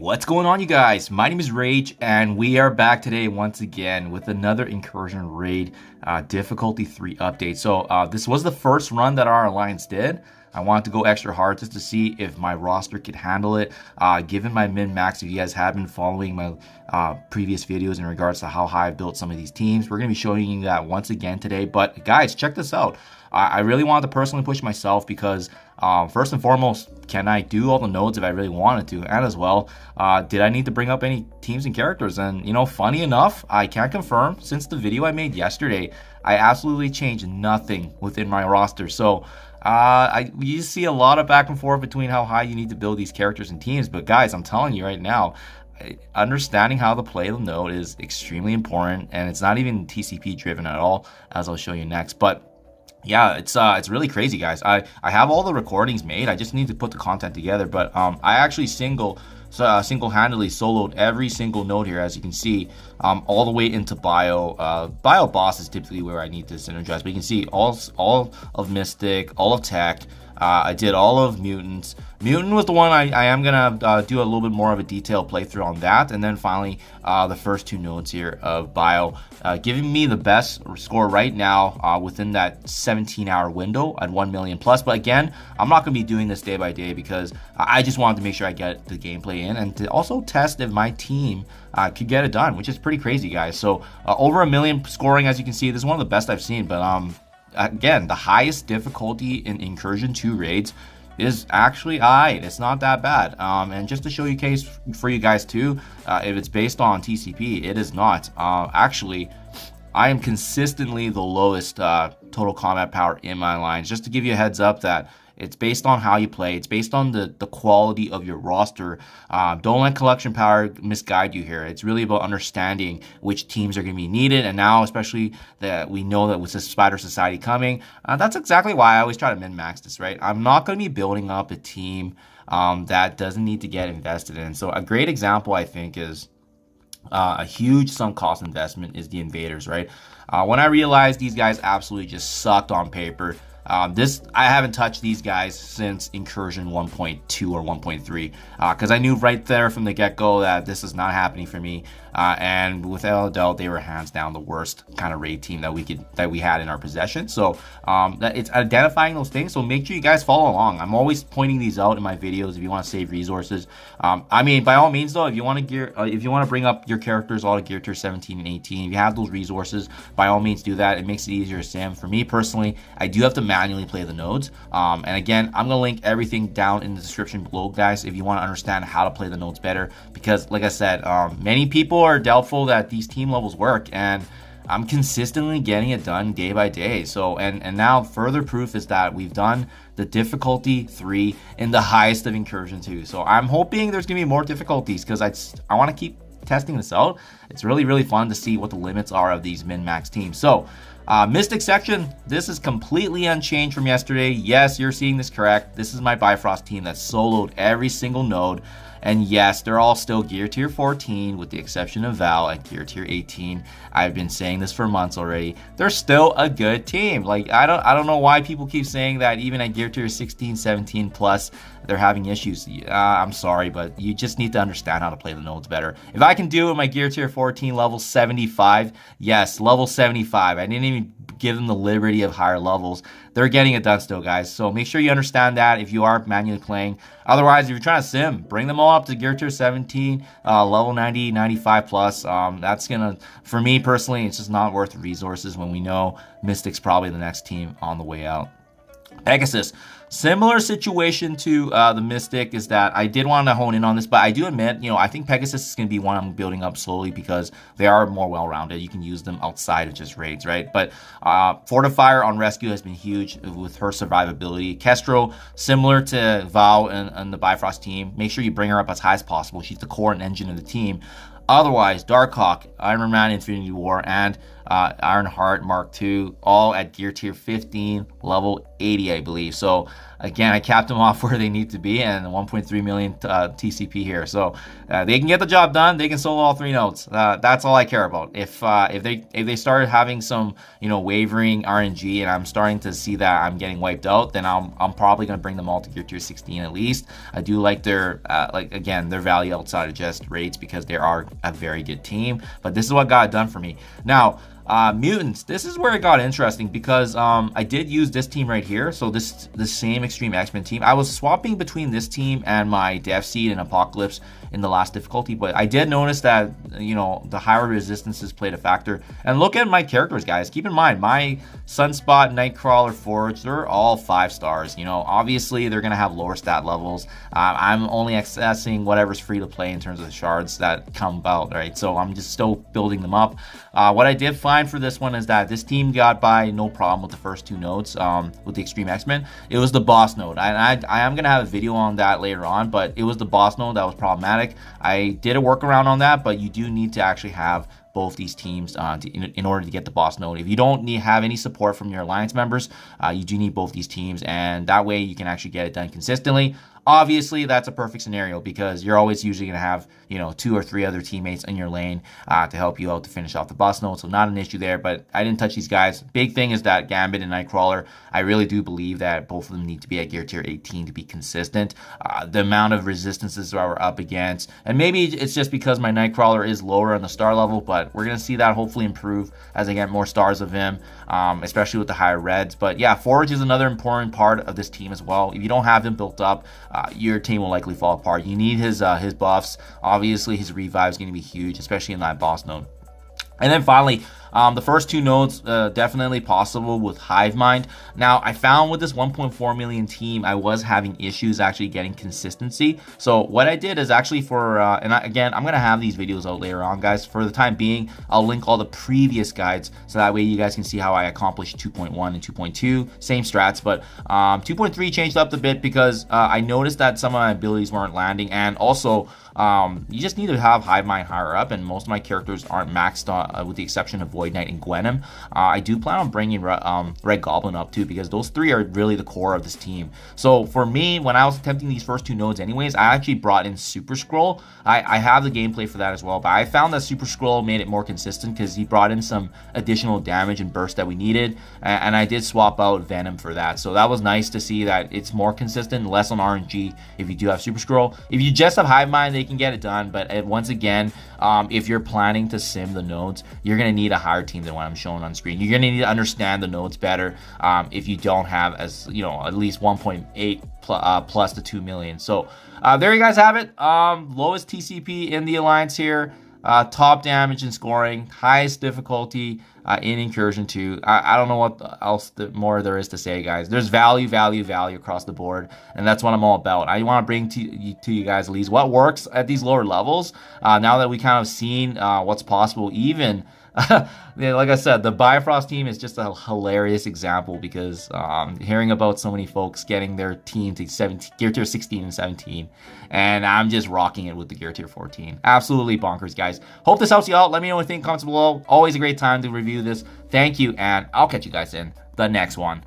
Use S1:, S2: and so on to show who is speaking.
S1: What's going on, you guys? My name is Rage, and we are back today once again with another Incursion Raid difficulty 3 update. So this was the first run that our alliance did. I wanted to go extra hard just to see if my roster could handle it. Given my min-max, if you guys have been following my previous videos in regards to how high I built some of these teams, we're going to be showing you that once again today. But guys, check this out. I really wanted to personally push myself because first and foremost, can I do all the nodes if I really wanted to? And as well, did I need to bring up any teams and characters? And, you know, funny enough, I can confirm since the video I made yesterday, I absolutely changed nothing within my roster. So you see a lot of back and forth between how high you need to build these characters and teams. But guys, I'm telling you right now, understanding how to play the node is extremely important. And it's not even TCP driven at all, as I'll show you next. But yeah, it's really crazy, guys. I have all the recordings made. I just need to put the content together. But I actually single-handedly soloed every single node here, as you can see, all the way into bio. Bio boss is typically where I need to synergize. But you can see all of Mystic, all of Tech. I did all of Mutants. Mutant was the one I am gonna do a little bit more of a detailed playthrough on that, and then finally the first two nodes here of Bio, giving me the best score right now within that 17-hour window at 1 million plus. But again, I'm not gonna be doing this day by day because I just wanted to make sure I get the gameplay in and to also test if my team could get it done, which is pretty crazy, guys. So over 1 million scoring, as you can see, this is one of the best I've seen. But again, the highest difficulty in Incursion 2 raids is actually it's not that bad. And just to show you case for you guys too, if it's based on TCP, it is not. Actually, I am consistently the lowest total combat power in my lines. Just to give you a heads up that it's based on how you play. It's based on the quality of your roster. Don't let collection power misguide you here. It's really about understanding which teams are going to be needed. And now, especially that we know that with the Spider Society coming, that's exactly why I always try to min-max this, right? I'm not going to be building up a team that doesn't need to get invested in. So a great example, I think, is a huge sunk cost investment is the Invaders, right? When I realized these guys absolutely just sucked on paper, I haven't touched these guys since Incursion 1.2 or 1.3 because I knew right there from the get-go that this is not happening for me, and without a doubt they were hands down the worst kind of raid team that we had in our possession. So it's identifying those things, so make sure you guys follow along. I'm always pointing these out in my videos if you want to save resources. I mean, by all means though, if you want to bring up your characters all to gear tier 17 and 18, if you have those resources, by all means do that. It makes it easier to sim. For me personally, I do have to manually play the nodes, and again, I'm gonna link everything down in the description below, guys, if you want to understand how to play the nodes better, because like I said, many people are doubtful that these team levels work, and I'm consistently getting it done day by day. So and now further proof is that we've done the difficulty 3 in the highest of Incursion 2. So I'm hoping there's gonna be more difficulties because I want to keep testing this out. It's really fun to see what the limits are of these min-max teams. So Mystic section, this is completely unchanged from yesterday. Yes, you're seeing this correct. This is my Bifrost team that soloed every single node. And yes, they're all still gear tier 14 with the exception of Val at gear tier 18. I've been saying this for months already. They're still a good team. Like I don't know why people keep saying that even at gear tier 16, 17 plus they're having issues. I'm sorry, but you just need to understand how to play the nodes better. If I can do it with my gear tier 14 level 75, yes, level 75. I didn't even give them the liberty of higher levels. They're getting it done still, guys. So make sure you understand that if you are manually playing. Otherwise, if you're trying to sim, bring them all up to gear tier 17, level 90, 95 plus. That's gonna, for me personally, it's just not worth the resources when we know Mystic's probably the next team on the way out. Pegasus, similar situation to the Mystic, is that I did want to hone in on this, but I do admit, you know, I think Pegasus is going to be one I'm building up slowly because they are more well-rounded. You can use them outside of just raids, right? But Fortifier on Rescue has been huge with her survivability. Kestro, similar to Val and the Bifrost team, make sure you bring her up as high as possible. She's the core and engine of the team. Otherwise, Darkhawk, Iron Man, Infinity War, and Ironheart Mark II, all at gear tier 15, level 80, I believe. So again, I capped them off where they need to be, and 1.3 million TCP here. So they can get the job done. They can solo all 3 nodes. That's all I care about. If they started having some wavering RNG, and I'm starting to see that I'm getting wiped out, then I'm probably gonna bring them all to gear tier 16 at least. I do like their their value outside of just rates, because they are a very good team. But this is what got it done for me. Now, mutants, this is where it got interesting, because I did use this team right here. So the same Extreme X-Men team. I was swapping between this team and my Death Seed and Apocalypse in the last difficulty, but I did notice that the higher resistances played a factor. And look at my characters, guys. Keep in mind, my Sunspot, Nightcrawler, Forge, they're all 5 stars. Obviously they're gonna have lower stat levels. I'm only accessing whatever's free to play in terms of the shards that come about, right? So I'm just still building them up. What I did find for this one is that this team got by no problem with the first 2 nodes with the Extreme X-Men. It was the boss node, and I am gonna have a video on that later on, but it was the boss node that was problematic. I did a workaround on that, but you do need to actually have both these teams in order to get the boss node. If you don't have any support from your alliance members, you do need both these teams, and that way you can actually get it done consistently. Obviously, that's a perfect scenario, because you're always usually going to have, 2 or 3 other teammates in your lane to help you out to finish off the boss node. So not an issue there, but I didn't touch these guys. Big thing is that Gambit and Nightcrawler, I really do believe that both of them need to be at gear tier 18 to be consistent. The amount of resistances that we're up against, and maybe it's just because my Nightcrawler is lower on the star level, but we're going to see that hopefully improve as I get more stars of him, especially with the higher reds. But yeah, Forge is another important part of this team as well. If you don't have him built up, your team will likely fall apart. You need his buffs. Obviously, his revive is going to be huge, especially in that boss node. And then finally, the first 2 nodes, definitely possible with Hive Mind. Now, I found with this 1.4 million team, I was having issues actually getting consistency. So what I did is actually again, I'm going to have these videos out later on, guys. For the time being, I'll link all the previous guides, so that way you guys can see how I accomplished 2.1 and 2.2, same strats. But 2.3 changed up a bit, because I noticed that some of my abilities weren't landing, and also you just need to have Hive Mind higher up, and most of my characters aren't maxed on, with the exception of Void Knight and Gwenom. I do plan on bringing Red Goblin up too, because those 3 are really the core of this team. So for me, when I was attempting these first 2 nodes anyways, I actually brought in Super Scroll. I have the gameplay for that as well, but I found that Super Scroll made it more consistent, because he brought in some additional damage and burst that we needed, and I did swap out Venom for that. So that was nice to see that it's more consistent, less on RNG if you do have Super Scroll. If you just have Hive Mind, they can get it done, but once again, if you're planning to sim the nodes, you're going to need a higher team than what I'm showing on screen. You're going to need to understand the nodes better if you don't have at least 1.8 plus the 2 million. So there you guys have it. Lowest TCP in the alliance here. Top damage and scoring, highest difficulty in Incursion 2. I don't know what else more there is to say, guys. There's value across the board, and that's what I'm all about. I want to bring to you guys at least what works at these lower levels. Now that we kind of seen what's possible, even like I said, the Bifrost team is just a hilarious example, because hearing about so many folks getting their team to gear tier 16 and 17, and I'm just rocking it with the gear tier 14. Absolutely bonkers, guys. Hope this helps you out. Let me know what you think in comments below. Always a great time to review this. Thank you, and I'll catch you guys in the next one.